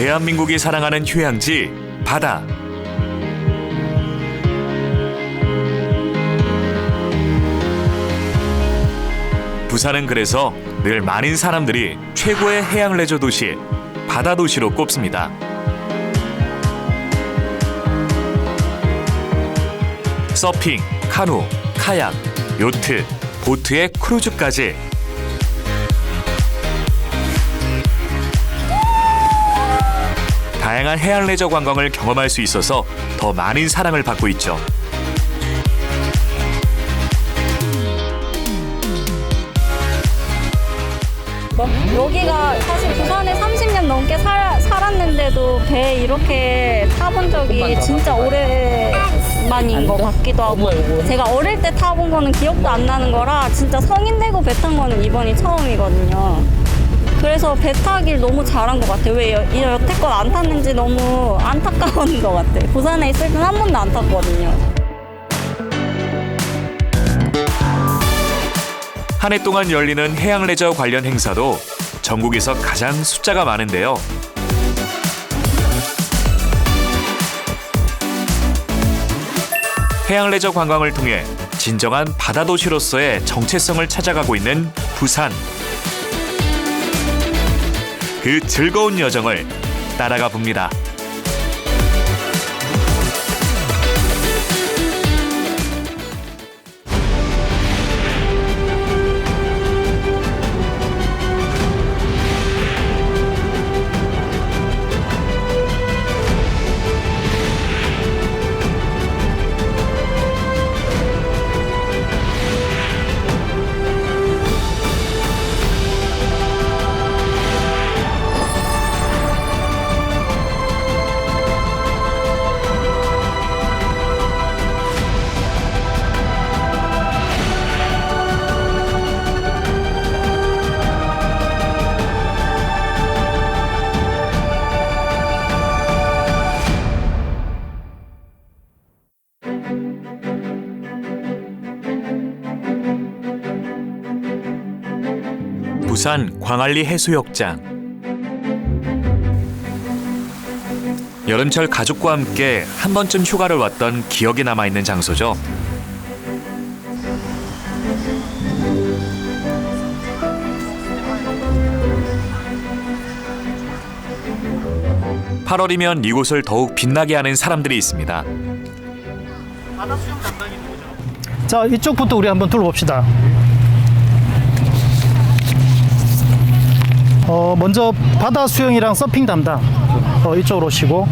대한민국이 사랑하는 휴양지 바다. 부산은 그래서 늘 많은 사람들이 최고의 해양 레저 도시, 바다 도시로 꼽습니다. 서핑, 카누, 카약, 요트, 보트의 크루즈까지 다양한 해양 레저 관광을 경험할 수 있어서 더 많은 사랑을 받고 있죠. 여기가 사실 부산에 30년 넘게 살았는데도 배 이렇게 타본 적이 진짜 오랜만인 것 같기도 하고, 제가 어릴 때 타본 거는 기억도 안 나는 거라 진짜 성인 되고 배 탄 거는 이번이 처음이거든요. 그래서 배 타길 너무 잘한 것 같아요. 왜 여태껏 안 탔는지 너무 안타까운 것 같아요. 부산에 있을 땐 한 번도 안 탔거든요. 한 해 동안 열리는 해양 레저 관련 행사도 전국에서 가장 숫자가 많은데요. 해양 레저 관광을 통해 진정한 바다 도시로서의 정체성을 찾아가고 있는 부산. 그 즐거운 여정을 따라가 봅니다. 부산 광안리 해수욕장. 여름철 가족과 함께 한 번쯤 휴가를 왔던 기억이 남아있는 장소죠. (8월이면) 이곳을 더욱 빛나게 하는 사람들이 있습니다. 자, 이쪽부터 우리 한번 둘러봅시다. 먼저 바다 수영이랑 서핑 담당 이쪽으로 오시고,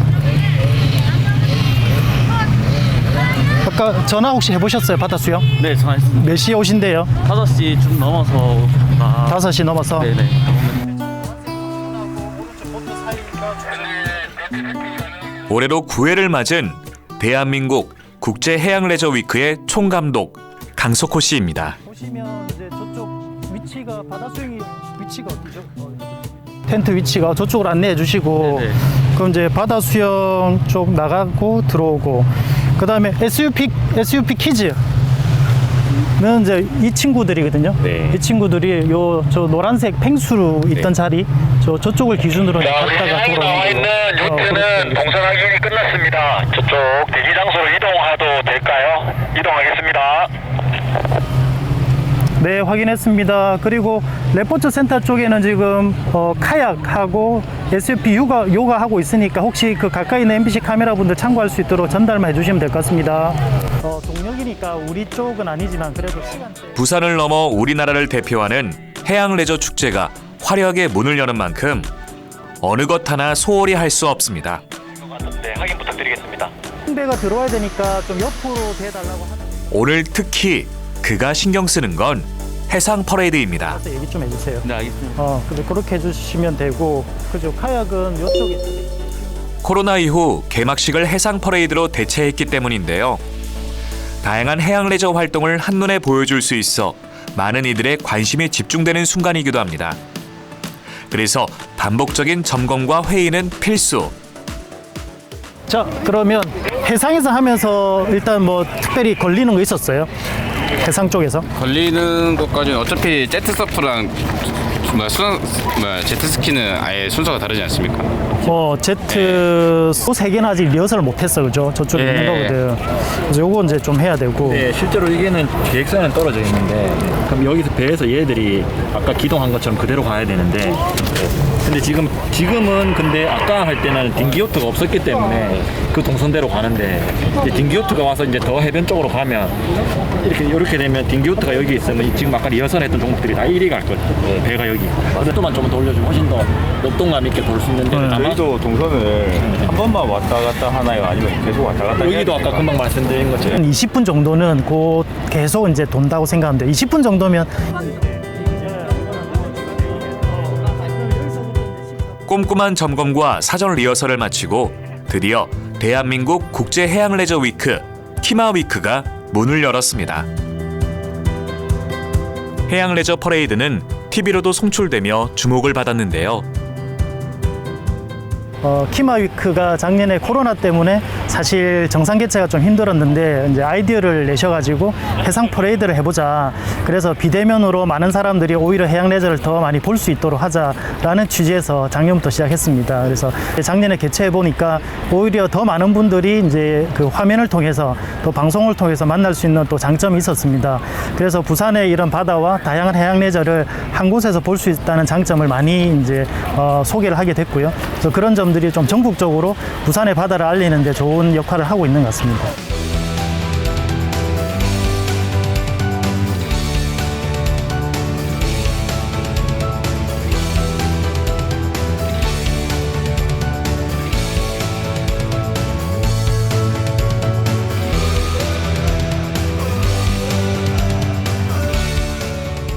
아까 전화 혹시 해보셨어요? 바다 수영? 네, 전화했습니다. 몇 시에 오신대요? 5시 좀 넘어서 5시 넘어서? 네네. 올해로 9회를 맞은 대한민국 국제해양레저 위크의 총감독 강석호 씨입니다. 보시면 이제 저쪽 위치가, 바다 수영이 위치가 어디죠? 텐트 위치가 저쪽으로 안내해 주시고, 네네. 그럼 이제 바다 수영 쪽 나가고 들어오고, 그 다음에 SUP 키즈는 이제 이 친구들이거든요. 네. 이 친구들이 저 노란색 펭수로 있던 자리, 저쪽을 기준으로 자, 우리 갔다가 해상에 나와 있는 요트는 동선 확인이 끝났습니다. 저쪽 대기 장소로 이동해도 될까요? 이동하겠습니다. 네, 확인했습니다. 그리고 레포트 센터 쪽에는 지금 카약하고 SUP 요가 하고 있으니까 혹시 그 가까이 있는 MBC 카메라 분들 참고할 수 있도록 전달만 해주시면 될 것 같습니다. 동력이니까 우리 쪽은 아니지만 그래도 시간대. 부산을 넘어 우리나라를 대표하는 해양 레저 축제가 화려하게 문을 여는 만큼 어느 것 하나 소홀히 할 수 없습니다. 네, 확인 부탁드리겠습니다. 배가 들어와야 되니까 좀 옆으로 대달라고 하는. 오늘 특히 그가 신경 쓰는 건 해상 퍼레이드입니다. 가서 얘기 좀 해주세요. 네, 알겠습니다. 근데 그렇게 해주시면 되고, 그죠? 카약은 이쪽에 있어요. 코로나 이후 개막식을 해상 퍼레이드로 대체했기 때문인데요. 다양한 해양 레저 활동을 한눈에 보여줄 수 있어 많은 이들의 관심이 집중되는 순간이기도 합니다. 그래서 반복적인 점검과 회의는 필수. 자, 그러면 해상에서 하면서 일단 뭐 특별히 걸리는 거 있었어요? 해상 쪽에서. 걸리는 것까지는 어차피 제트 서프랑 제트스키는 아예 순서가 다르지 않습니까? 제트 세 개는 아직 리허설을 못했어, 그죠? 저쪽에 네. 있는 거거든. 그래서 요거 이제 좀 해야 되고. 네, 실제로 이게는 계획서에는 떨어져 있는데 그럼 여기서 배에서 얘들이 아까 기동한 것처럼 그대로 가야 되는데 근데 지금은 근데 아까 할 때는 딩기요트가 없었기 때문에 그 동선대로 가는데 이제 딩기요트가 와서 이제 더 해변 쪽으로 가면 이렇게 되면 딩기요트가 여기 있으면 지금 아까 리허설했던 종목들이 다 이리 갈 거예요. 배가 여기. 속도만 좀 더 올려주면 훨씬 더 역동감 있게 돌 수 있는데 아마 저희도 동선을 한 번만 왔다 갔다 하나요? 아니면 계속 왔다 갔다 해야 여기도 아까 됩니까? 금방 말씀드린 것처럼 한 20분 정도는 곧 계속 이제 돈다고 생각하면 돼요. 20분 정도면 꼼꼼한 점검과 사전 리허설을 마치고 드디어 대한민국 국제해양레저 위크 키마위크가 문을 열었습니다. 해양레저 퍼레이드는 TV로도 송출되며 주목을 받았는데요. 키마위크가 작년에 코로나 때문에 사실 정상 개최가 좀 힘들었는데 이제 아이디어를 내셔가지고 해상 퍼레이드를 해보자. 그래서 비대면으로 많은 사람들이 오히려 해양 레저를 더 많이 볼 수 있도록 하자라는 취지에서 작년부터 시작했습니다. 그래서 작년에 개최해 보니까 오히려 더 많은 분들이 이제 그 화면을 통해서 또 방송을 통해서 만날 수 있는 또 장점이 있었습니다. 그래서 부산의 이런 바다와 다양한 해양 레저를 한 곳에서 볼 수 있다는 장점을 많이 이제 소개를 하게 됐고요. 그래서 그런 점들이 좀 전국적으로 부산의 바다를 알리는 데 좋은 역할을 하고 있는 것 같습니다.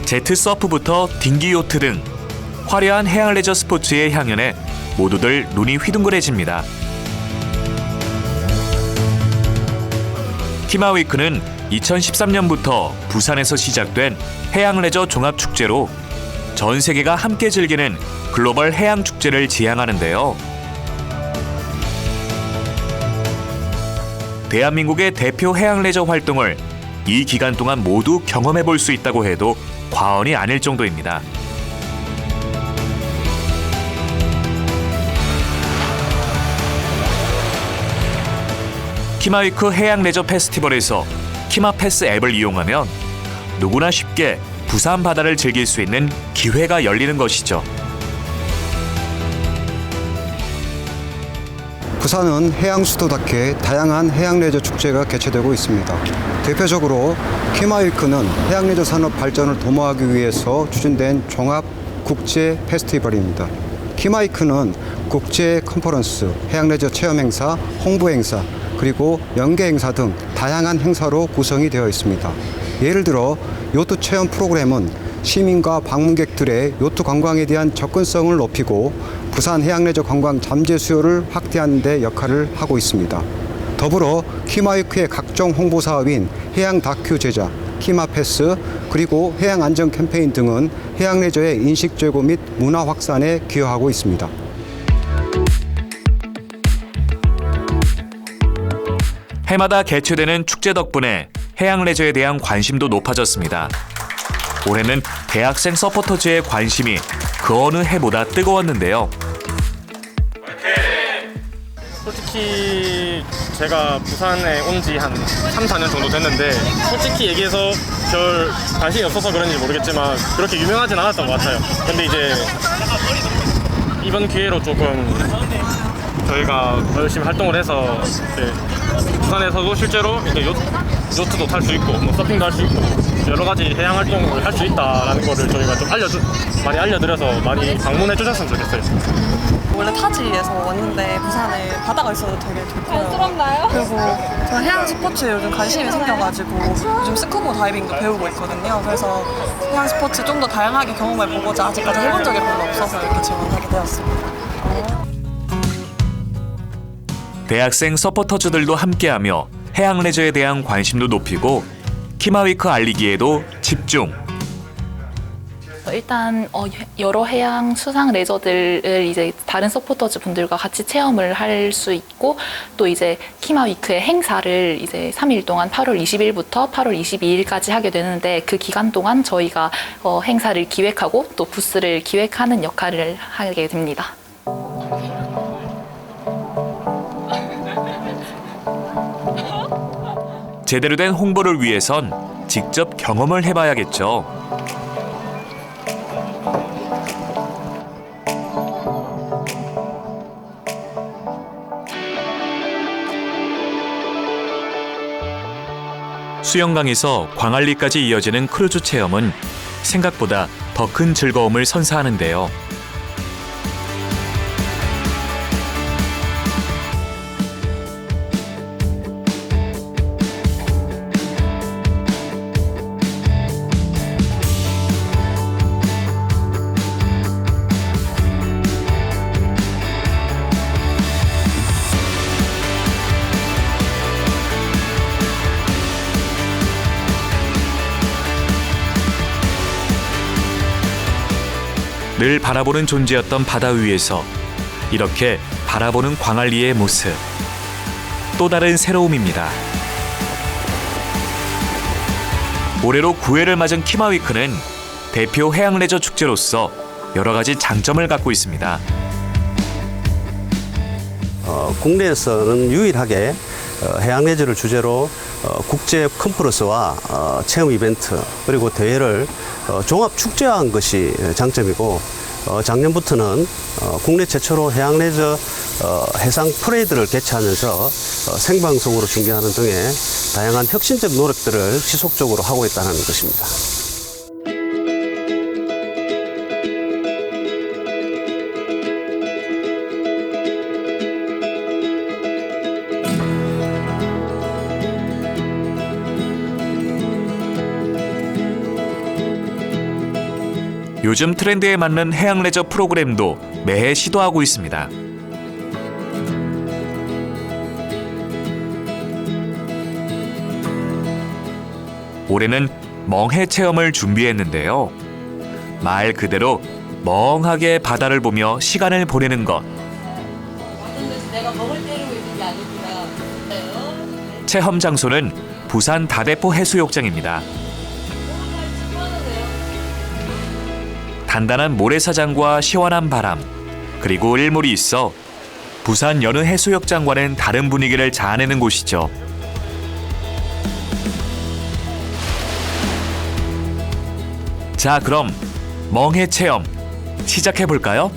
제트 서프부터 딩기 요트 등 화려한 해양 레저 스포츠의 향연에 모두들 눈이 휘둥그레집니다. 키마위크는 2013년부터 부산에서 시작된 해양 레저 종합 축제로 전 세계가 함께 즐기는 글로벌 해양 축제를 지향하는데요. 대한민국의 대표 해양 레저 활동을 이 기간 동안 모두 경험해 볼 수 있다고 해도 과언이 아닐 정도입니다. 키마위크 해양 레저 페스티벌에서 키마패스 앱을 이용하면 누구나 쉽게 부산 바다를 즐길 수 있는 기회가 열리는 것이죠. 부산은 해양 수도답게 다양한 해양 레저 축제가 개최되고 있습니다. 대표적으로 키마위크는 해양 레저 산업 발전을 도모하기 위해서 추진된 종합 국제 페스티벌입니다. 키마위크는 국제 컨퍼런스, 해양 레저 체험 행사, 홍보 행사, 그리고 연계 행사 등 다양한 행사로 구성이 되어 있습니다. 예를 들어 요트 체험 프로그램은 시민과 방문객들의 요트 관광에 대한 접근성을 높이고 부산 해양레저 관광 잠재 수요를 확대하는 데 역할을 하고 있습니다. 더불어 키마위크의 각종 홍보 사업인 해양 다큐 제작, 키마패스, 그리고 해양 안전 캠페인 등은 해양레저의 인식 제고 및 문화 확산에 기여하고 있습니다. 해마다 개최되는 축제 덕분에 해양 레저에 대한 관심도 높아졌습니다. 올해는 대학생 서포터즈의 관심이 그 어느 해보다 뜨거웠는데요. 솔직히 제가 부산에 온 지 한 3, 4년 정도 됐는데 솔직히 얘기해서 별 관심이 없어서 그런지 모르겠지만 그렇게 유명하진 않았던 것 같아요. 근데 이제 이번 기회로 조금 저희가 열심히 활동을 해서 부산에서도 실제로 이제 요트도 탈 수 있고 뭐 서핑도 할 수 있고 여러 가지 해양 활동을 할 수 있다라는 거를 저희가 좀 많이 알려드려서 많이 방문해 주셨으면 좋겠어요. 원래 타지에서 왔는데 부산에 바다가 있어서 되게 좋고요. 그리고 저는 해양 스포츠에 요즘 관심이 생겨가지고 요즘 스쿠버 다이빙도 배우고 있거든요. 그래서 해양 스포츠 좀 더 다양하게 경험해보고자 아직까지 해본 적이 별로 없어서 이렇게 지원하게 되었습니다. 대학생 서포터즈들도 함께하며 해양 레저에 대한 관심도 높이고 키마위크 알리기에도 집중. 일단 여러 해양 수상 레저들을 이제 다른 서포터즈 분들과 같이 체험을 할 수 있고 또 이제 키마위크의 행사를 이제 3일 동안 8월 20일부터 8월 22일까지 하게 되는데 그 기간 동안 저희가 행사를 기획하고 또 부스를 기획하는 역할을 하게 됩니다. 제대로 된 홍보를 위해선 직접 경험을 해봐야겠죠. 수영강에서 광안리까지 이어지는 크루즈 체험은 생각보다 더 큰 즐거움을 선사하는데요. 늘 바라보는 존재였던 바다 위에서 이렇게 바라보는 광안리의 모습. 또 다른 새로움입니다. 올해로 9회를 맞은 키마위크는 대표 해양레저 축제로서 여러 가지 장점을 갖고 있습니다. 국내에서는 유일하게 해양레저를 주제로 국제 컨퍼런스와 체험 이벤트 그리고 대회를 종합 축제화한 것이 장점이고 작년부터는 국내 최초로 해양레저 해상 퍼레이드를 개최하면서 생방송으로 중계하는 등의 다양한 혁신적 노력들을 지속적으로 하고 있다는 것입니다. 요즘 트렌드에 맞는 해양 레저 프로그램도 매해 시도하고 있습니다. 올해는 멍해 체험을 준비했는데요. 말 그대로 멍하게 바다를 보며 시간을 보내는 것. 체험 장소는 부산 다대포 해수욕장입니다. 단단한 모래사장과 시원한 바람, 그리고 일몰이 있어 부산 여느 해수욕장과는 다른 분위기를 자아내는 곳이죠. 자, 그럼 멍해 체험 시작해볼까요?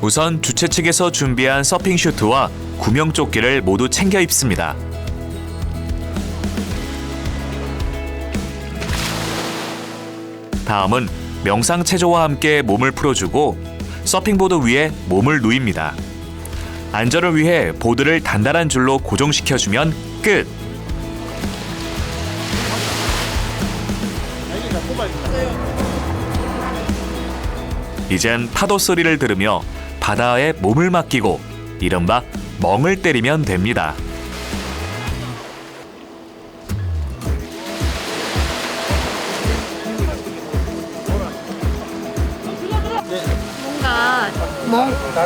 우선 주최 측에서 준비한 서핑 슈트와 구명조끼를 모두 챙겨 입습니다. 다음은 명상체조와 함께 몸을 풀어주고 서핑보드 위에 몸을 누입니다. 안전을 위해 보드를 단단한 줄로 고정시켜주면 끝! 이젠 파도 소리를 들으며 바다에 몸을 맡기고 이른바 멍을 때리면 됩니다.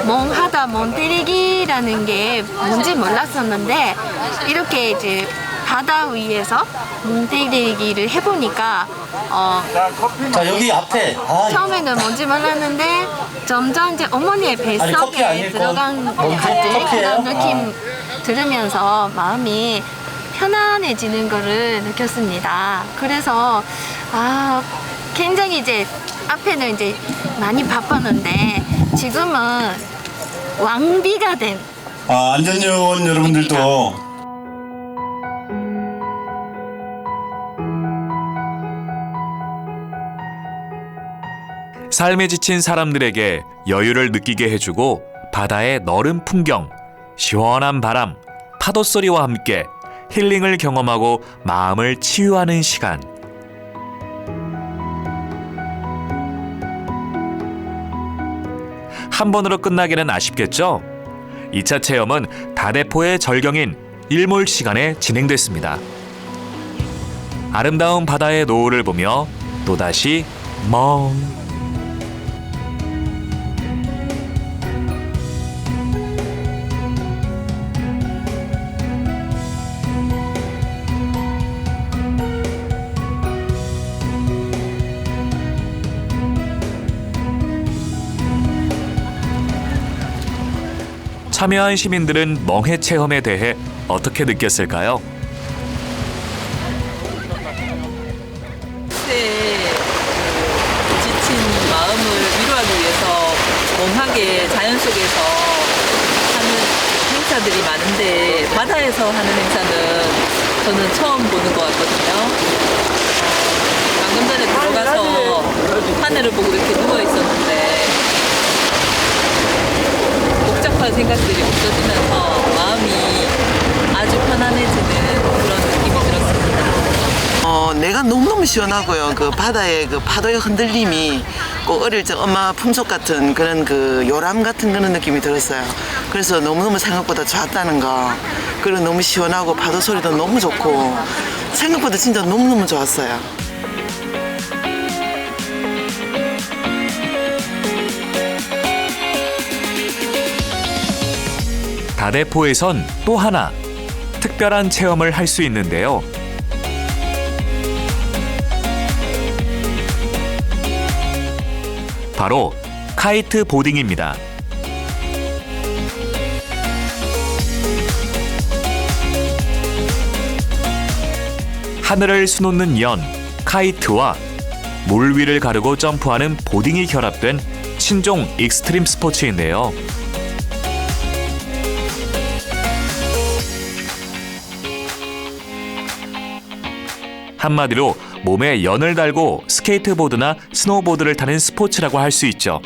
멍하다 멍 때리기라는 게 뭔지 몰랐었는데 이렇게 이제 바다 위에서 멍 때리기를 해보니까 자, 여기 앞에 처음에는 뭔지 몰랐는데 점점 이제 어머니의 뱃속에 들어간 같은 그런 느낌 들으면서 마음이 편안해지는 거를 느꼈습니다. 그래서 굉장히 이제 앞에는 이제 많이 바빴는데 지금은 왕비가 된 안전요원 여러분들도 삶에 지친 사람들에게 여유를 느끼게 해주고 바다의 너른 풍경, 시원한 바람, 파도 소리와 함께 힐링을 경험하고 마음을 치유하는 시간. 한 번으로 끝나기는 아쉽겠죠? 2차 체험은 다대포의 절경인 일몰 시간에 진행됐습니다. 아름다운 바다의 노을을 보며 또다시 멍. 참여한 시민들은 멍해 체험에 대해 어떻게 느꼈을까요? 지친 마음을 위로하기 위해서 멍하게 자연 속에서 하는 행사들이 많은데 바다에서 하는 행사는 저는 처음 보는 것 같거든요. 방금 전에 들어가서 하늘을 보고 이렇게 누워 있었는데 복잡한 생각들이 없어지면서 마음이 아주 편안해지는 그런 느낌이 들었습니다. 내가 너무너무 시원하고요. 그 바다의 그 파도의 흔들림이 꼭 어릴 적 엄마 품속 같은 그런 그 요람 같은 그런 느낌이 들었어요. 그래서 너무너무 생각보다 좋았다는 거. 그리고 너무 시원하고 파도 소리도 너무 좋고 생각보다 진짜 너무너무 좋았어요. 다대포에선 또 하나 특별한 체험을 할 수 있는데요. 바로 카이트 보딩입니다. 하늘을 수놓는 연, 카이트와 물 위를 가르고 점프하는 보딩이 결합된 신종 익스트림 스포츠인데요. 한마디로 몸에 연을 달고 스케이트보드나 스노우보드를 타는 스포츠라고 할 수 있죠.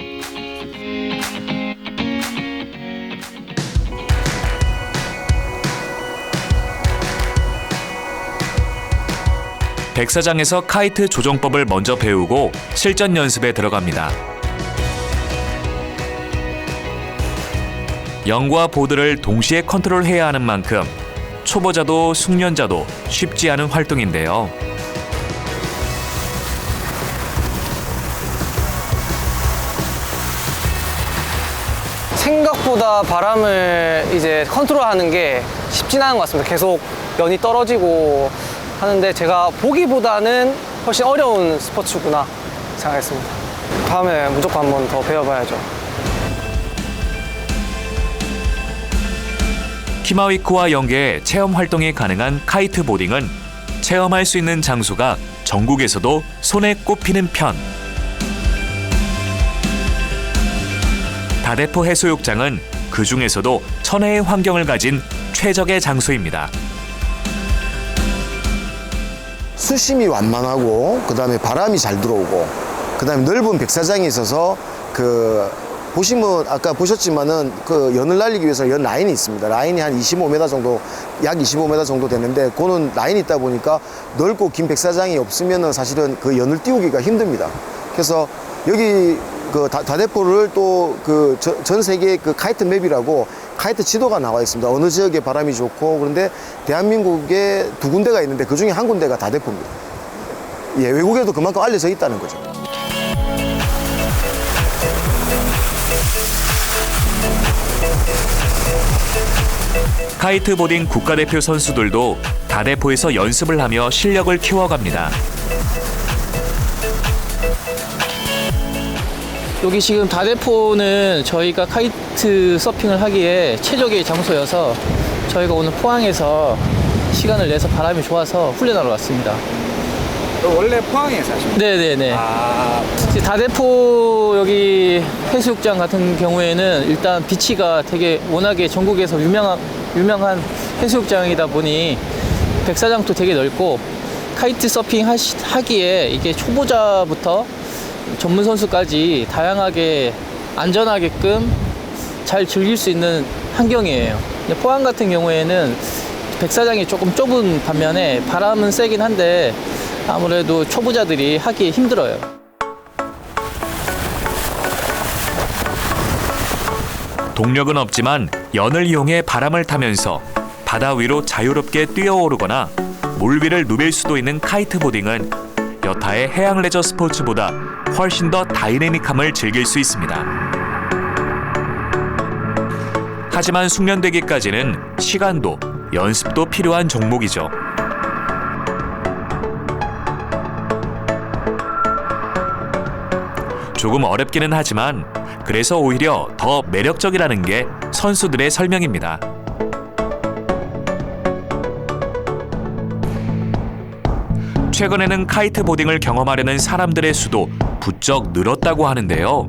백사장에서 카이트 조종법을 먼저 배우고 실전 연습에 들어갑니다. 연과 보드를 동시에 컨트롤해야 하는 만큼 초보자도 숙련자도 쉽지 않은 활동인데요. 생각보다 바람을 이제 컨트롤하는 게 쉽진 않은 것 같습니다. 계속 연이 떨어지고 하는데 제가 보기보다는 훨씬 어려운 스포츠구나 생각했습니다. 다음에 무조건 한 번 더 배워봐야죠. 키마위크와 연계해 체험 활동이 가능한 카이트 보딩은 체험할 수 있는 장소가 전국에서도 손에 꼽히는 편. 다대포 해수욕장은 그 중에서도 천혜의 환경을 가진 최적의 장소입니다. 수심이 완만하고 그다음에 바람이 잘 들어오고 그다음에 넓은 백사장이 있어서 보시면 아까 보셨지만은 그 연을 날리기 위해서 연 라인이 있습니다. 라인이 한 25m 정도, 약 25m 정도 되는데 그거는 라인이 있다 보니까 넓고 긴 백사장이 없으면은 사실은 그 연을 띄우기가 힘듭니다. 그래서 여기 그 다대포를 또 그 전 세계 그 카이트 맵이라고 카이트 지도가 나와 있습니다. 어느 지역에 바람이 좋고 그런데 대한민국에 2군데가 있는데 그 중에 한 군데가 다대포입니다. 예, 외국에도 그만큼 알려져 있다는 거죠. 카이트보딩 국가대표 선수들도 다대포에서 연습을 하며 실력을 키워갑니다. 여기 지금 다대포는 저희가 카이트 서핑을 하기에 최적의 장소여서 저희가 오늘 포항에서 시간을 내서 바람이 좋아서 훈련하러 왔습니다. 원래 포항에 사십니까? 네네네. 다대포 여기 해수욕장 같은 경우에는 일단 비치가 되게 워낙에 전국에서 유명한 해수욕장이다 보니 백사장도 되게 넓고 카이트 서핑 하기에 이게 초보자부터 전문 선수까지 다양하게 안전하게끔 잘 즐길 수 있는 환경이에요. 포항 같은 경우에는 백사장이 조금 좁은 반면에 바람은 세긴 한데 아무래도 초보자들이 하기 힘들어요. 동력은 없지만 연을 이용해 바람을 타면서 바다 위로 자유롭게 뛰어오르거나 물 위를 누빌 수도 있는 카이트보딩은 여타의 해양 레저 스포츠보다 훨씬 더 다이내믹함을 즐길 수 있습니다. 하지만 숙련되기까지는 시간도 연습도 필요한 종목이죠. 조금 어렵기는 하지만 그래서 오히려 더 매력적이라는 게 선수들의 설명입니다. 최근에는 카이트보딩을 경험하려는 사람들의 수도 부쩍 늘었다고 하는데요.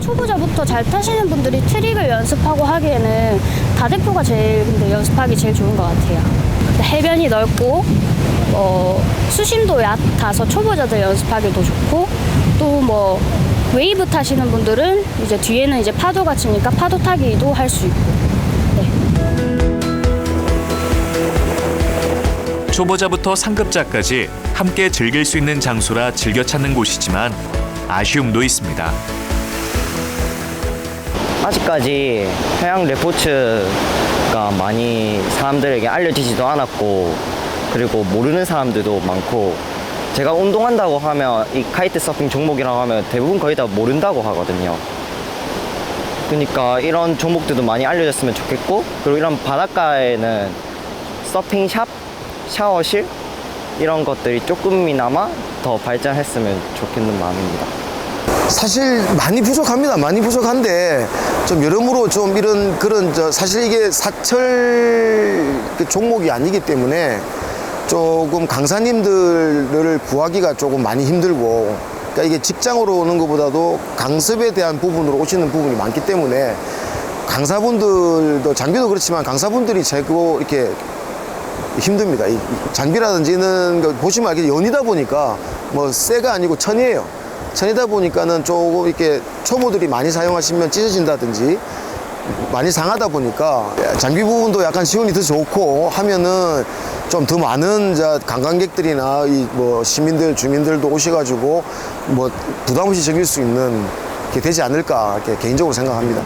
초보자부터 잘 타시는 분들이 트릭을 연습하고 하기에는 다대포가 근데 연습하기 제일 좋은 것 같아요. 해변이 넓고 수심도 얕아서 초보자들 연습하기도 좋고, 또 웨이브 타시는 분들은 이제 뒤에는 이제 파도가 치니까 파도 타기도 할 수 있고. 네. 초보자부터 상급자까지 함께 즐길 수 있는 장소라 즐겨 찾는 곳이지만 아쉬움도 있습니다. 아직까지 해양 레포츠가 많이 사람들에게 알려지지도 않았고, 그리고 모르는 사람들도 많고, 제가 운동한다고 하면 이 카이트 서핑 종목이라고 하면 대부분 거의 다 모른다고 하거든요. 그러니까 이런 종목들도 많이 알려졌으면 좋겠고, 그리고 이런 바닷가에는 서핑샵, 샤워실 이런 것들이 조금이나마 더 발전했으면 좋겠는 마음입니다. 사실 많이 부족합니다. 많이 부족한데 좀 여러모로 좀 사실 이게 사철 종목이 아니기 때문에 조금 강사님들을 구하기가 조금 많이 힘들고, 그러니까 이게 직장으로 오는 것보다도 강습에 대한 부분으로 오시는 부분이 많기 때문에 강사분들도, 장비도 그렇지만 강사분들이 최고 이렇게 힘듭니다. 이 장비라든지 이런 거 보시면 알겠지만 연이다 보니까 쇠가 아니고 천이에요. 천이다 보니까는 조금 이렇게 초보들이 많이 사용하시면 찢어진다든지 많이 상하다 보니까 장비 부분도 약간 시운이 더 좋고 하면은 좀 더 많은 관광객들이나 시민들, 주민들도 오셔가지고 부담 없이 즐길 수 있는 게 되지 않을까 이렇게 개인적으로 생각합니다.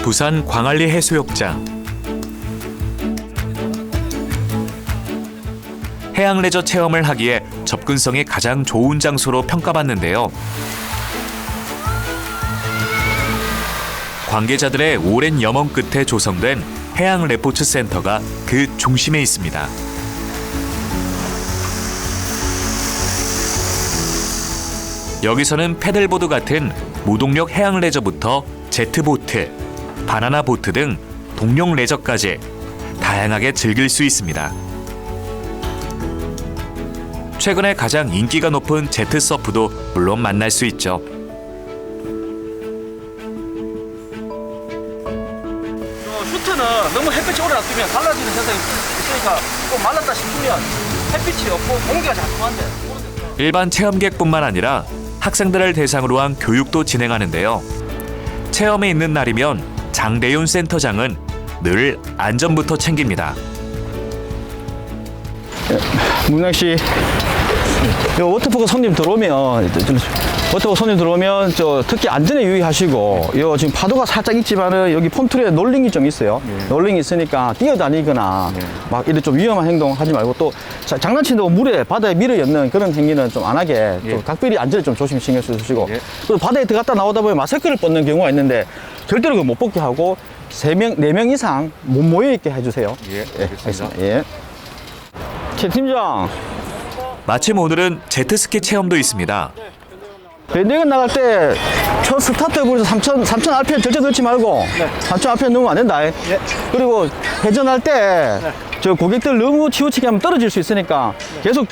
부산 광안리 해수욕장. 해양 레저 체험을 하기에 접근성이 가장 좋은 장소로 평가받는데요. 관계자들의 오랜 염원 끝에 조성된 해양 레포츠 센터가 그 중심에 있습니다. 여기서는 패들보드 같은 무동력 해양 레저부터 제트보트, 바나나 보트 등 동력 레저까지 다양하게 즐길 수 있습니다. 최근에 가장 인기가 높은 제트 서프도 물론 만날 수 있죠. 슈트는 너무 햇빛이 오래 놔두면 갈라지는 현상이 있으니까 또 말랐다 싶으면 햇빛이 없고 공기가 잘 통한대. 일반 체험객뿐만 아니라 학생들을 대상으로 한 교육도 진행하는데요. 체험에 있는 날이면 장대윤 센터장은 늘 안전부터 챙깁니다. 문학씨, 워터파크 손님 들어오면 특히 안전에 유의하시고, 지금 파도가 살짝 있지만은 여기 폰트리에 롤링이 좀 있어요. 롤링이 있으니까 뛰어다니거나 막 이런 좀 위험한 행동 하지 말고, 또 장난친다고 바다에 밀어 엮는 그런 행위는 좀 안 하게, 좀 각별히 안전에 좀 조심 신경 써주시고, 그리고 바다에 들어갔다 나오다 보면 마스크를 벗는 경우가 있는데 절대로 그거 못 벗게 하고 4명 이상 못 모여 있게 해주세요. 알겠습니다. 예. 최 팀장. 마침 오늘은 제트스키 체험도 있습니다. 밴딩은 나갈 때 첫 스타트 부에서 3,000 RPM 절대 넣지 말고 3,000 RPM 넣으면 안 된다. 그리고 회전할 때 저 고객들 너무 치우치게 하면 떨어질 수 있으니까 계속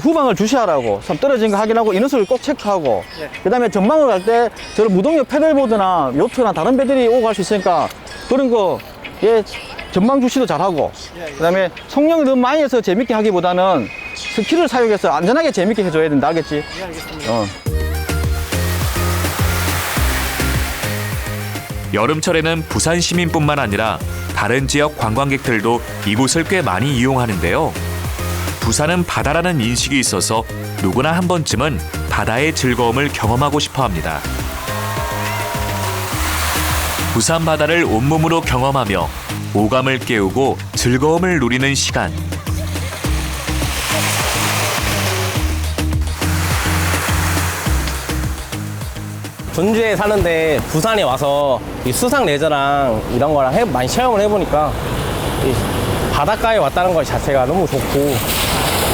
후방을 주시하라고, 떨어진 거 확인하고 인원수를 꼭 체크하고, 그 다음에 전망을 갈 때 저런 무동력 패들보드나 요트나 다른 배들이 오고 갈 수 있으니까 그런 거 전망 주시도 잘하고, 그 다음에 속력을 너무 많이 해서 재밌게 하기보다는 스킬을 사용해서 안전하게 재밌게 해줘야 된다. 알겠지? 네, 알겠습니다. 여름철에는 부산 시민뿐만 아니라 다른 지역 관광객들도 이곳을 꽤 많이 이용하는데요. 부산은 바다라는 인식이 있어서 누구나 한 번쯤은 바다의 즐거움을 경험하고 싶어 합니다. 부산 바다를 온몸으로 경험하며 오감을 깨우고 즐거움을 누리는 시간. 전주에 사는데 부산에 와서 이 수상 레저랑 이런 거랑 많이 체험을 해보니까 이 바닷가에 왔다는 것 자체가 너무 좋고,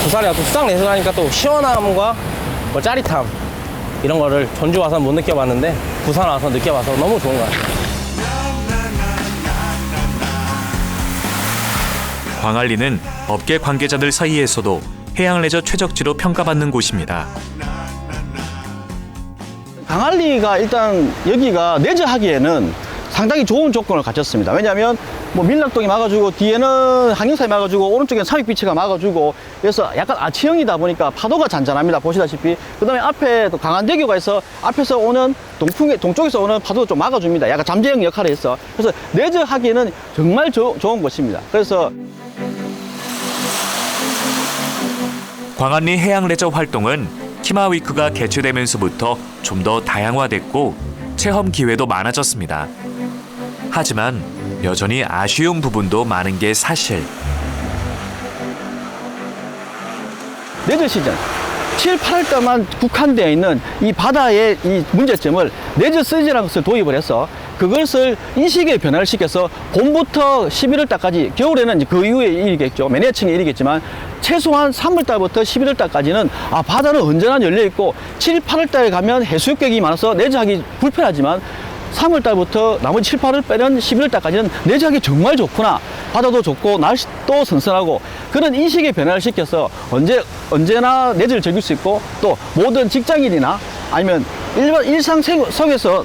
부산에 와서 수상 레저 하니까 또 시원함과 뭐 짜릿함 이런 거를 전주 와서 못 느껴봤는데 부산 와서 느껴봐서 너무 좋은 것 같아요. 광안리는 업계 관계자들 사이에서도 해양 레저 최적지로 평가받는 곳입니다. 광안리가 일단 여기가 레저하기에는 상당히 좋은 조건을 갖췄습니다. 왜냐하면 뭐 밀락동이 막아주고 뒤에는 항영사이 막아주고 오른쪽에는 삼익비치가 막아주고 그래서 약간 아치형이다 보니까 파도가 잔잔합니다. 보시다시피. 그 다음에 앞에 또 강안대교가 있어 앞에서 오는 동쪽에서 오는 파도도 좀 막아줍니다. 약간 잠재형 역할을 했어. 그래서 레저하기에는 정말 좋은 곳입니다. 그래서 광안리 해양 레저 활동은 키마위크가 개최되면서부터 좀 더 다양화됐고 체험 기회도 많아졌습니다. 하지만 여전히 아쉬운 부분도 많은 게 사실. 레저 시즌 7, 8월 달만 국한되어 있는 이 바다의 이 문제점을 레저 시즌이라는 것을 도입을 해서 그것을 인식의 변화를 시켜서 봄부터 11월 달까지, 겨울에는 이제 그 이후에 일이겠죠. 매니아층에 일이겠지만 최소한 3월 달부터 11월 달까지는 바다는 언제나 열려 있고 7, 8월 달에 가면 해수욕객이 많아서 레저하기 불편하지만 3월 달부터 나머지 7, 8월 빼는 11월 달까지는 레저하기 정말 좋구나. 바다도 좋고 날씨도 선선하고 그런 인식의 변화를 시켜서 언제나 레저를 즐길 수 있고 또 모든 직장인이나 아니면 일상 속에서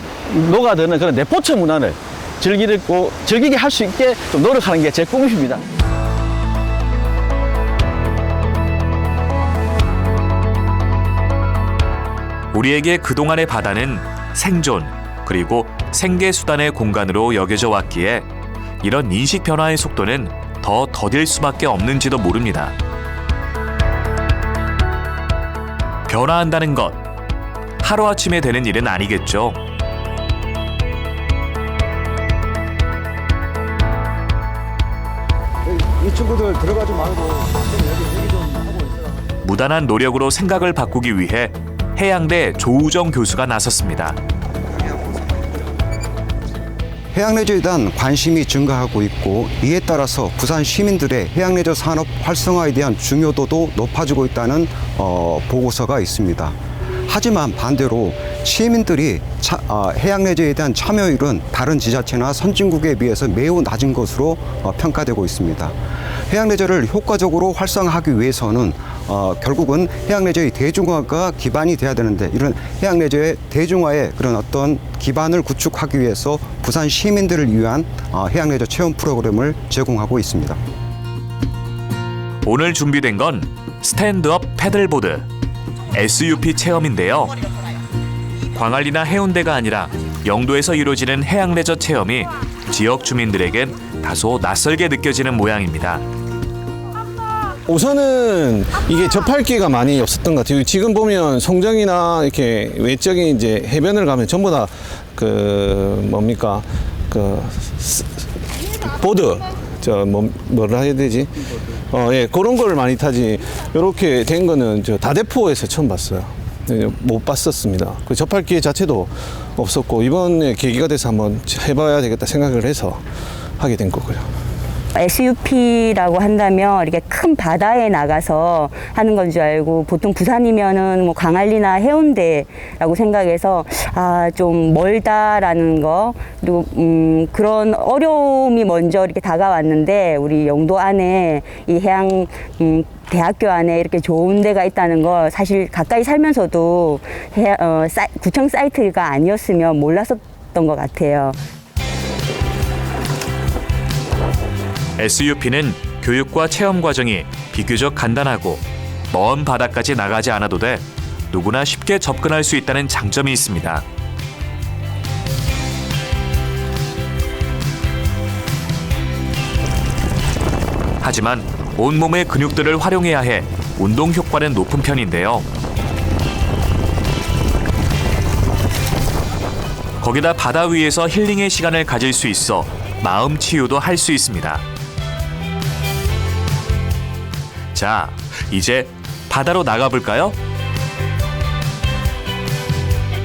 녹아드는 그런 레포츠 문화를 즐기게 할 수 있게 좀 노력하는 게 제 꿈입니다. 우리에게 그동안의 바다는 생존 그리고 생계수단의 공간으로 여겨져 왔기에 이런 인식 변화의 속도는 더 더딜 수밖에 없는지도 모릅니다. 변화한다는 것, 하루아침에 되는 일은 아니겠죠. 이 친구들 들어가지 말고 여기 좀 하고 있어요. 무단한 노력으로 생각을 바꾸기 위해 해양대 조우정 교수가 나섰습니다. 해양레저에 대한 관심이 증가하고 있고 이에 따라서 부산 시민들의 해양레저 산업 활성화에 대한 중요도도 높아지고 있다는 보고서가 있습니다. 하지만 반대로 시민들이 해양레저에 대한 참여율은 다른 지자체나 선진국에 비해서 매우 낮은 것으로 평가되고 있습니다. 해양레저를 효과적으로 활성화하기 위해서는 결국은 해양레저의 대중화가 기반이 돼야 되는데 이런 해양레저의 대중화의 그런 어떤 기반을 구축하기 위해서 부산 시민들을 위한 해양레저 체험 프로그램을 제공하고 있습니다. 오늘 준비된 건 스탠드업 패들보드 SUP 체험인데요. 광안리나 해운대가 아니라 영도에서 이루어지는 해양레저 체험이 지역 주민들에겐 다소 낯설게 느껴지는 모양입니다. 우선은 이게 접할 기회가 많이 없었던 것 같아요. 지금 보면 송정이나 이렇게 외적인 이제 해변을 가면 전부 다 보드 뭐라 해야 되지? 예, 그런 걸 많이 타지. 이렇게 된 거는 저 다대포에서 처음 봤어요. 못 봤었습니다. 그 접할 기회 자체도 없었고 이번에 계기가 돼서 한번 해봐야 되겠다 생각을 해서 하게 된 거고요. SUP라고 한다면 이렇게 큰 바다에 나가서 하는 건 줄 알고 보통 부산이면은 뭐 광안리나 해운대라고 생각해서 좀 멀다라는 거 그리고 그런 어려움이 먼저 이렇게 다가왔는데 우리 영도 안에 이 해양 대학교 안에 이렇게 좋은 데가 있다는 거 사실 가까이 살면서도 구청 사이트가 아니었으면 몰랐었던 것 같아요. SUP는 교육과 체험 과정이 비교적 간단하고 먼 바다까지 나가지 않아도 돼 누구나 쉽게 접근할 수 있다는 장점이 있습니다. 하지만 온몸의 근육들을 활용해야 해 운동 효과는 높은 편인데요. 거기다 바다 위에서 힐링의 시간을 가질 수 있어 마음 치유도 할 수 있습니다. 자, 이제 바다로 나가볼까요?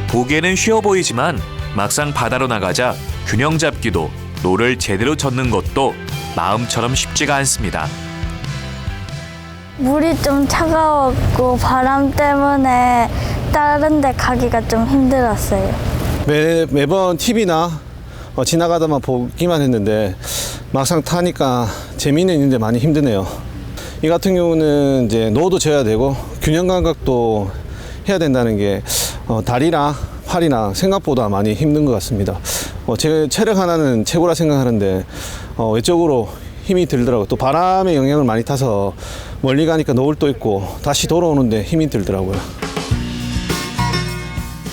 보기에는 쉬워 보이지만 막상 바다로 나가자 균형 잡기도 노를 제대로 젓는 것도 마음처럼 쉽지가 않습니다. 물이 좀 차가웠고 바람 때문에 다른 데 가기가 좀 힘들었어요. 매번 TV나 지나가다만 보기만 했는데 막상 타니까 재미는 있는데 많이 힘드네요. 이 같은 경우는 이제 노도 져야 되고 균형 감각도 해야 된다는 게 다리나 팔이나 생각보다 많이 힘든 것 같습니다. 제 체력 하나는 최고라 생각하는데 외적으로 힘이 들더라고요. 또 바람의 영향을 많이 타서 멀리 가니까 노을도 있고 다시 돌아오는데 힘이 들더라고요.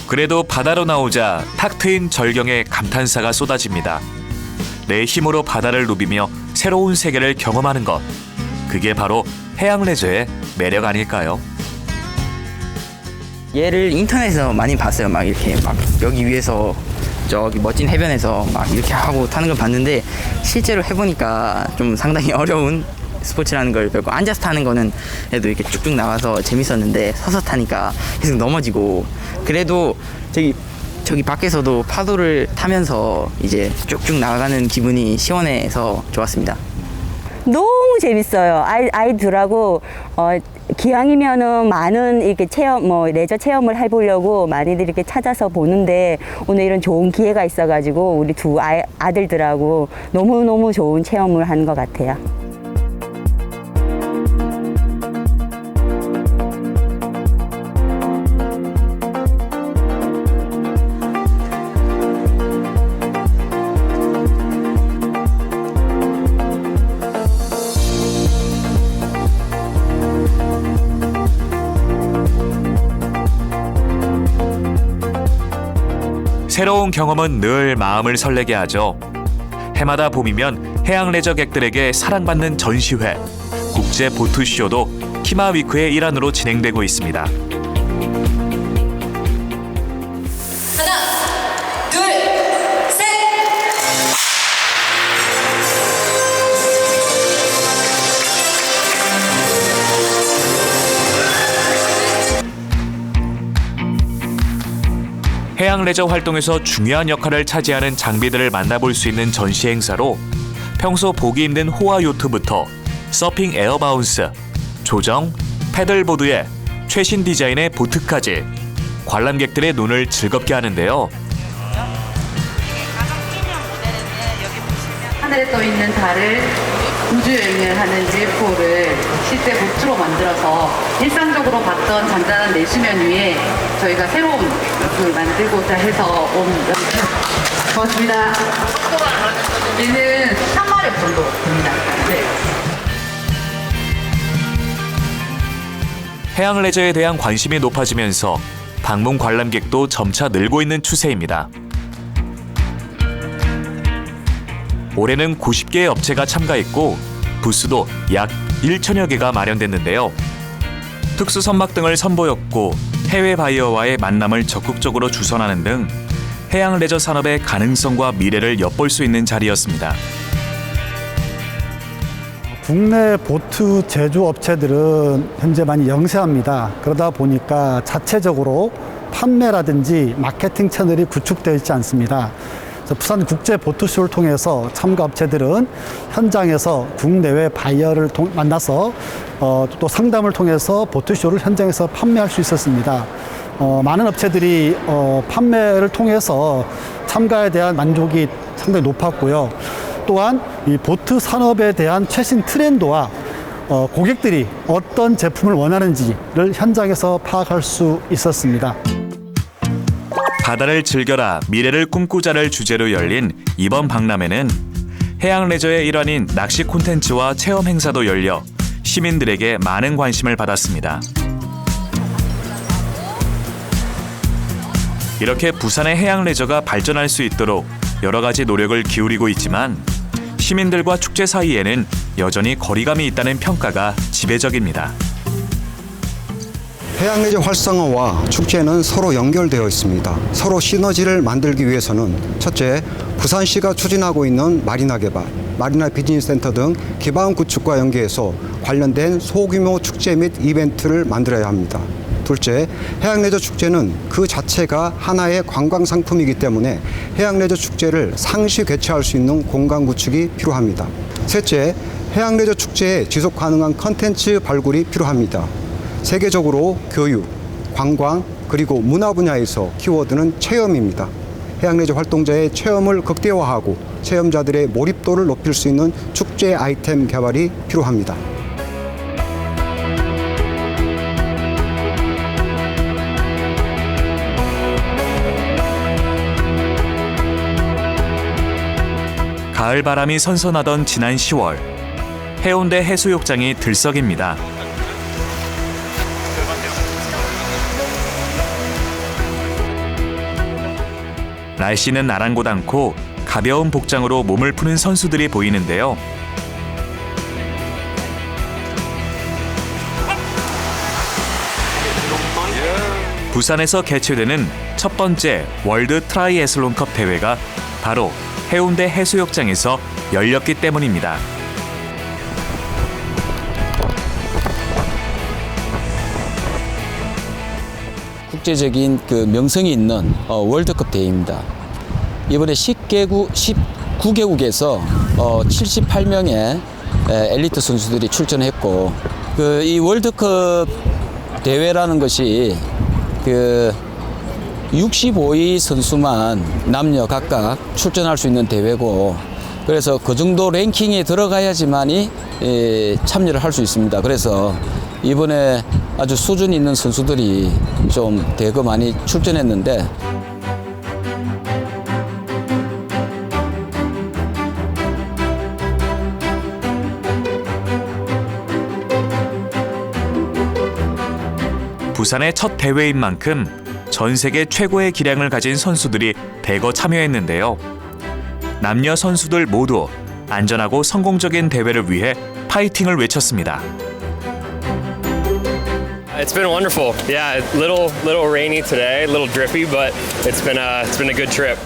그래도 바다로 나오자 탁 트인 절경의 감탄사가 쏟아집니다. 내 힘으로 바다를 누비며 새로운 세계를 경험하는 것. 그게 바로 해양 레저의 매력 아닐까요? 얘를 인터넷에서 많이 봤어요. 막 이렇게 막 여기 위에서 저기 멋진 해변에서 막 이렇게 하고 타는 걸 봤는데 실제로 해보니까 좀 상당히 어려운 스포츠라는 걸 배웠고, 앉아서 타는 거는 그래도 이렇게 쭉쭉 나가서 재밌었는데 서서 타니까 계속 넘어지고, 그래도 저기 밖에서도 파도를 타면서 이제 쭉쭉 나가는 기분이 시원해서 좋았습니다. 너무 재밌어요. 아이들하고 기왕이면은 많은 이렇게 레저 체험을 해보려고 많이들 이렇게 찾아서 보는데 오늘 이런 좋은 기회가 있어가지고 우리 두 아들들하고 너무너무 좋은 체험을 한 것 같아요. 새로운 경험은 늘 마음을 설레게 하죠. 해마다 봄이면 해양 레저객들에게 사랑받는 전시회, 국제 보트쇼도 키마위크의 일환으로 진행되고 있습니다. 해양 레저 활동에서 중요한 역할을 차지하는 장비들을 만나볼 수 있는 전시 행사로 평소 보기 힘든 호화 요트부터 서핑 에어바운스, 조정, 패들보드에 최신 디자인의 보트까지 관람객들의 눈을 즐겁게 하는데요. 하늘에 떠 있는 달을 우주 여행을 하는 UFO를 실제 보트로 만들어서 일상적으로 봤던 잔잔한 내수면 위에 저희가 새로운 것을 만들고자 해서 온 고맙습니다. 얘는 3마력 정도 됩니다. 네. 해양 레저에 대한 관심이 높아지면서 방문 관람객도 점차 늘고 있는 추세입니다. 올해는 90개의 업체가 참가했고 부스도 약 1천여 개가 마련됐는데요. 특수 선박 등을 선보였고 해외 바이어와의 만남을 적극적으로 주선하는 등 해양 레저 산업의 가능성과 미래를 엿볼 수 있는 자리였습니다. 국내 보트 제조업체들은 현재 많이 영세합니다. 그러다 보니까 자체적으로 판매라든지 마케팅 채널이 구축되어 있지 않습니다. 부산 국제 보트쇼를 통해서 참가 업체들은 현장에서 국내외 바이어를 만나서 또 상담을 통해서 보트쇼를 현장에서 판매할 수 있었습니다. 많은 업체들이 판매를 통해서 참가에 대한 만족이 상당히 높았고요. 또한 이 보트 산업에 대한 최신 트렌드와 고객들이 어떤 제품을 원하는지를 현장에서 파악할 수 있었습니다. 바다를 즐겨라, 미래를 꿈꾸자를 주제로 열린 이번 박람회는 해양 레저의 일환인 낚시 콘텐츠와 체험 행사도 열려 시민들에게 많은 관심을 받았습니다. 이렇게 부산의 해양 레저가 발전할 수 있도록 여러 가지 노력을 기울이고 있지만 시민들과 축제 사이에는 여전히 거리감이 있다는 평가가 지배적입니다. 해양레저 활성화와 축제는 서로 연결되어 있습니다. 서로 시너지를 만들기 위해서는 첫째, 부산시가 추진하고 있는 마리나 개발, 마리나 비즈니스 센터 등 기반 구축과 연계해서 관련된 소규모 축제 및 이벤트를 만들어야 합니다. 둘째, 해양레저 축제는 그 자체가 하나의 관광 상품이기 때문에 해양레저 축제를 상시 개최할 수 있는 공간 구축이 필요합니다. 셋째, 해양레저 축제에 지속 가능한 컨텐츠 발굴이 필요합니다. 세계적으로 교육, 관광, 그리고 문화 분야에서 키워드는 체험입니다. 해양레저 활동자의 체험을 극대화하고 체험자들의 몰입도를 높일 수 있는 축제 아이템 개발이 필요합니다. 가을 바람이 선선하던 지난 10월, 해운대 해수욕장이 들썩입니다. 날씨는 아랑곳 않고 가벼운 복장으로 몸을 푸는 선수들이 보이는데요. 부산에서 개최되는 첫 번째 월드 트라이애슬론컵 대회가 바로 해운대 해수욕장에서 열렸기 때문입니다. 국제적인 그 명성이 있는 월드컵 대회입니다. 이번에 19개국에서 78명의 엘리트 선수들이 출전했고, 이 월드컵 대회라는 것이 65위 선수만 남녀 각각 출전할 수 있는 대회고, 그래서 그 정도 랭킹에 들어가야지만이 참여를 할 수 있습니다. 그래서 이번에 아주 수준 있는 선수들이 좀 대거 많이 출전했는데, 부산의 첫 대회인 만큼 전 세계 최고의 기량을 가진 선수들이 대거 참여했는데요. 남녀 선수들 모두 안전하고 성공적인 대회를 위해 파이팅을 외쳤습니다. It's been wonderful. Yeah, little rainy today, a little drippy, but it's been a good trip.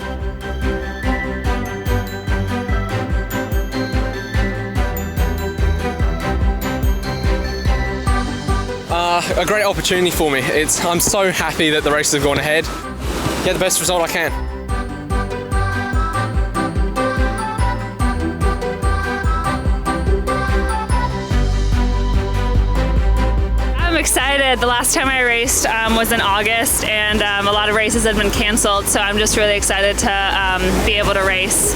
A great opportunity for me. I'm so happy that the races have gone ahead. Get the best result I can. I'm excited. The last time I raced was in August, and a lot of races had been canceled, so I'm just really excited to be able to race.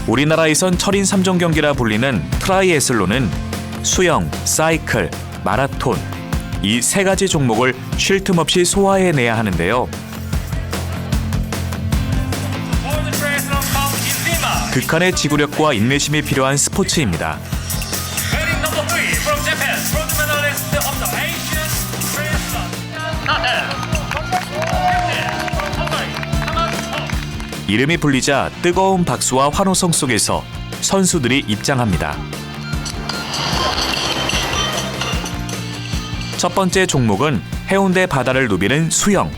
우리나라에선 철인 3종 경기라 불리는 트라이애슬론은 수영, 사이클, 마라톤 이 세 가지 종목을 쉴 틈 없이 소화해내야 하는데요. 극한의 지구력과 인내심이 필요한 스포츠입니다. 이름이 불리자 뜨거운 박수와 환호성 속에서 선수들이 입장합니다. 첫 번째 종목은 해운대 바다를 누비는 수영.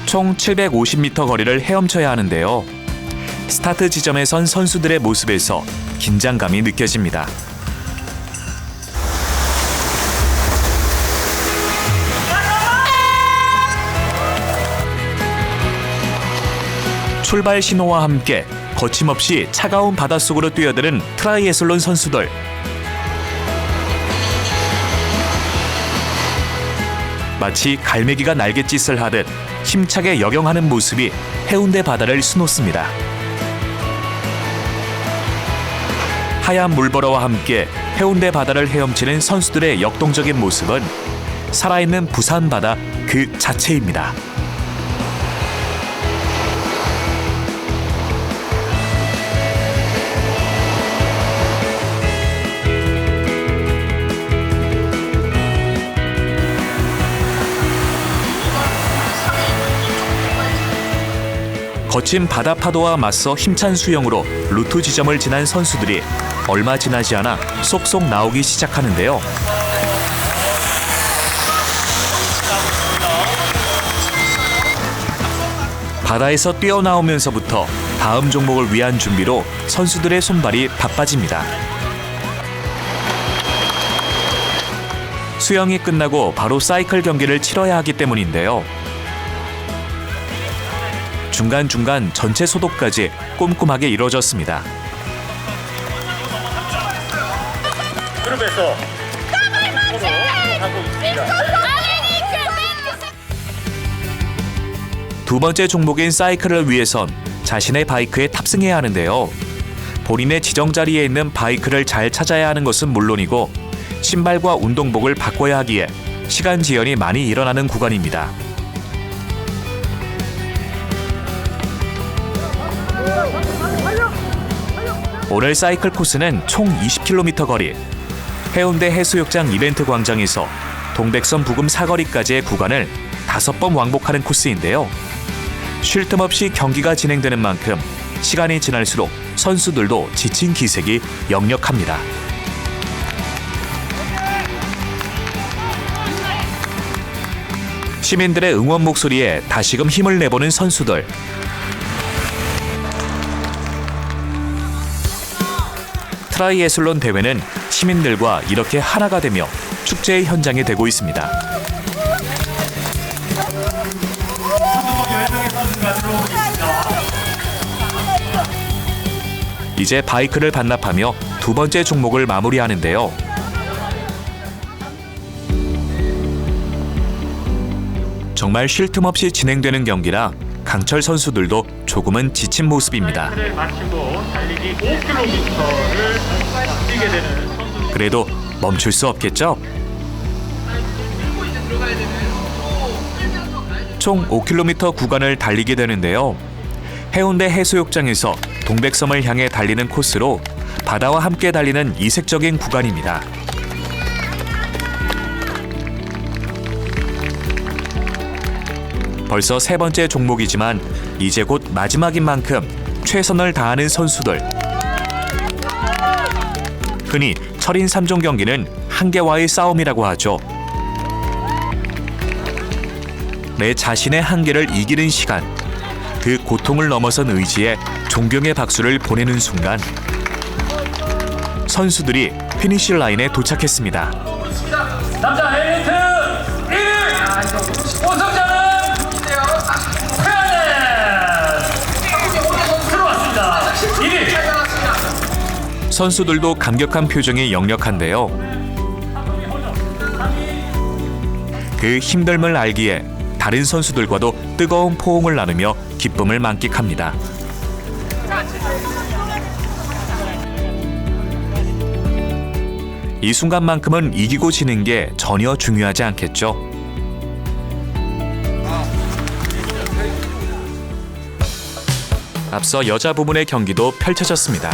총 750m 거리를 헤엄쳐야 하는데요. 스타트 지점에 선 선수들의 모습에서 긴장감이 느껴집니다. 출발 신호와 함께 거침없이 차가운 바닷속으로 뛰어드는 트라이애슬론 선수들. 마치 갈매기가 날갯짓을 하듯 힘차게 역영하는 모습이 해운대 바다를 수놓습니다. 하얀 물보라와 함께 해운대 바다를 헤엄치는 선수들의 역동적인 모습은 살아있는 부산 바다 그 자체입니다. 거친 바다 파도와 맞서 힘찬 수영으로 루트 지점을 지난 선수들이 얼마 지나지 않아 쏙쏙 나오기 시작하는데요. 바다에서 뛰어나오면서부터 다음 종목을 위한 준비로 선수들의 손발이 바빠집니다. 수영이 끝나고 바로 사이클 경기를 치러야 하기 때문인데요. 중간중간 전체 소독까지 꼼꼼하게 이뤄졌습니다. 그룹에서 두 번째 종목인 사이클을 위해선 자신의 바이크에 탑승해야 하는데요. 본인의 지정 자리에 있는 바이크를 잘 찾아야 하는 것은 물론이고 신발과 운동복을 바꿔야 하기에 시간 지연이 많이 일어나는 구간입니다. 오늘 사이클 코스는 총 20km 거리, 해운대 해수욕장 이벤트 광장에서 동백섬 부금 사거리까지의 구간을 5번 왕복하는 코스인데요. 쉴 틈 없이 경기가 진행되는 만큼 시간이 지날수록 선수들도 지친 기색이 역력합니다. 시민들의 응원 목소리에 다시금 힘을 내보는 선수들. 트라이애슬론 대회는 시민들과 이렇게 하나가 되며 축제의 현장이 되고 있습니다. 이제 바이크를 반납하며 두 번째 종목을 마무리하는데요. 정말 쉴 틈 없이 진행되는 경기라 강철 선수들도 조금은 지친 모습입니다. 마치고 달리기 5km를 뛰게 되는 선수. 그래도 멈출 수 없겠죠? 총 5km 구간을 달리게 되는데요. 해운대 해수욕장에서 동백섬을 향해 달리는 코스로 바다와 함께 달리는 이색적인 구간입니다. 벌써 세 번째 종목이지만 이제 곧 마지막인 만큼 최선을 다하는 선수들. 흔히 철인 3종 경기는 한계와의 싸움이라고 하죠. 내 자신의 한계를 이기는 시간, 그 고통을 넘어선 의지에 존경의 박수를 보내는 순간 선수들이 피니시 라인에 도착했습니다. 남자 엘리트 1위 우승자는 들어왔습니다. 1위. 선수들도 감격한 표정이 역력한데요. 그 힘듦을 알기에 다른 선수들과도 뜨거운 포옹을 나누며 기쁨을 만끽합니다. 이 순간만큼은 이기고 지는 게 전혀 중요하지 않겠죠. 앞서 여자 부문의 경기도 펼쳐졌습니다.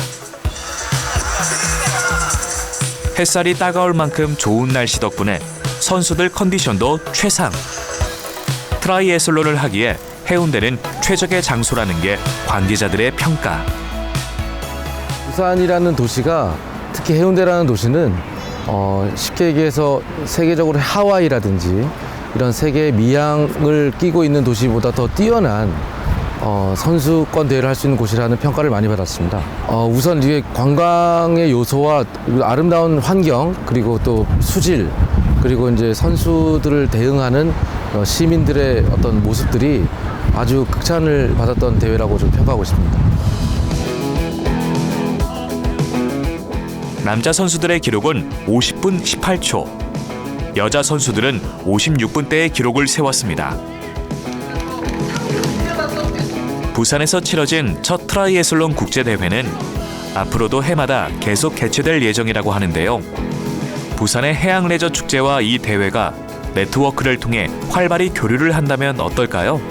햇살이 따가울 만큼 좋은 날씨 덕분에 선수들 컨디션도 최상. 트라이애슬론을 하기에 해운대는 최적의 장소라는 게 관계자들의 평가. 부산이라는 도시가, 특히 해운대라는 도시는 쉽게 얘기해서 세계적으로 하와이라든지 이런 세계의 미양을 끼고 있는 도시보다 더 뛰어난 선수권 대회를 할 수 있는 곳이라는 평가를 많이 받았습니다. 우선 이게 관광의 요소와 아름다운 환경, 그리고 또 수질, 그리고 이제 선수들을 대응하는 시민들의 어떤 모습들이 아주 극찬을 받았던 대회라고 좀 평가하고 있습니다. 남자 선수들의 기록은 50분 18초, 여자 선수들은 56분대의 기록을 세웠습니다. 부산에서 치러진 첫 트라이애슬론 국제대회는 앞으로도 해마다 계속 개최될 예정이라고 하는데요. 부산의 해양레저 축제와 이 대회가 네트워크를 통해 활발히 교류를 한다면 어떨까요?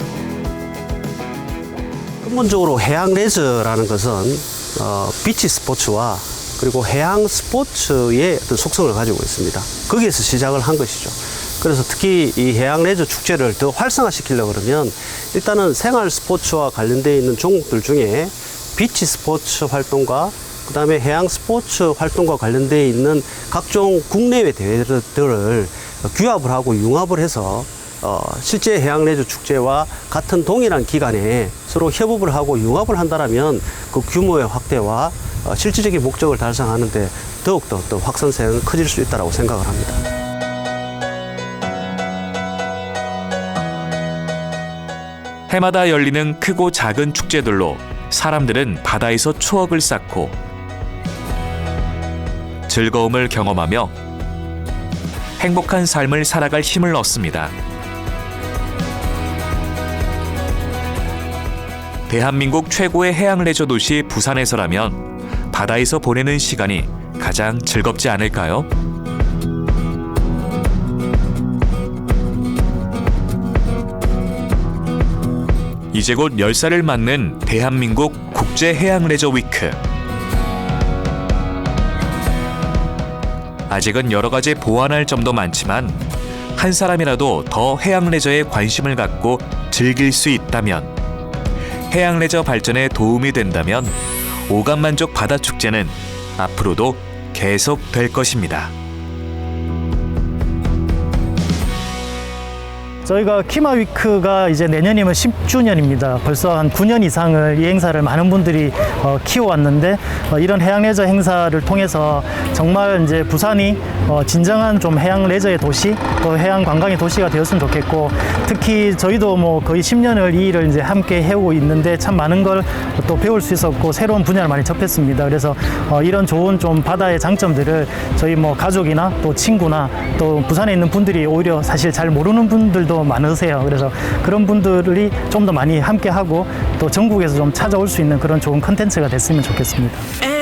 근본적으로 해양레저라는 것은 비치 스포츠와 그리고 해양 스포츠의 어떤 속성을 가지고 있습니다. 거기에서 시작을 한 것이죠. 그래서 특히 이 해양 레저 축제를 더 활성화시키려고 그러면 일단은 생활 스포츠와 관련되어 있는 종목들 중에 비치 스포츠 활동과 그다음에 해양 스포츠 활동과 관련되어 있는 각종 국내외 대회들을 규합을 하고 융합을 해서 실제 해양 레저 축제와 같은 동일한 기간에 서로 협업을 하고 융합을 한다라면 그 규모의 확대와 실질적인 목적을 달성하는데 더욱더 또 확산성은 커질 수 있다고 생각을 합니다. 해마다 열리는 크고 작은 축제들로 사람들은 바다에서 추억을 쌓고 즐거움을 경험하며 행복한 삶을 살아갈 힘을 얻습니다. 대한민국 최고의 해양 레저 도시 부산에서라면 바다에서 보내는 시간이 가장 즐겁지 않을까요? 이제 곧 10살을 맞는 대한민국 국제 해양 레저 위크. 아직은 여러 가지 보완할 점도 많지만 한 사람이라도 더 해양 레저에 관심을 갖고 즐길 수 있다면, 해양 레저 발전에 도움이 된다면 오감만족 바다 축제는 앞으로도 계속 될 것입니다. 저희가 키마위크가 이제 내년이면 10주년입니다. 벌써 한 9년 이상을 이 행사를 많은 분들이 키워왔는데, 이런 해양 레저 행사를 통해서 정말 이제 부산이 진정한 좀 해양 레저의 도시, 또 해양 관광의 도시가 되었으면 좋겠고, 특히 저희도 뭐 거의 10년을 이 일을 이제 함께 해오고 있는데 참 많은 걸 또 배울 수 있었고 새로운 분야를 많이 접했습니다. 그래서 이런 좋은 좀 바다의 장점들을 저희 뭐 가족이나 또 친구나 또 부산에 있는 분들이 오히려 사실 잘 모르는 분들도 많으세요. 그래서 그런 분들이 좀 더 많이 함께 하고 또 전국에서 좀 찾아올 수 있는 그런 좋은 컨텐츠가 됐으면 좋겠습니다.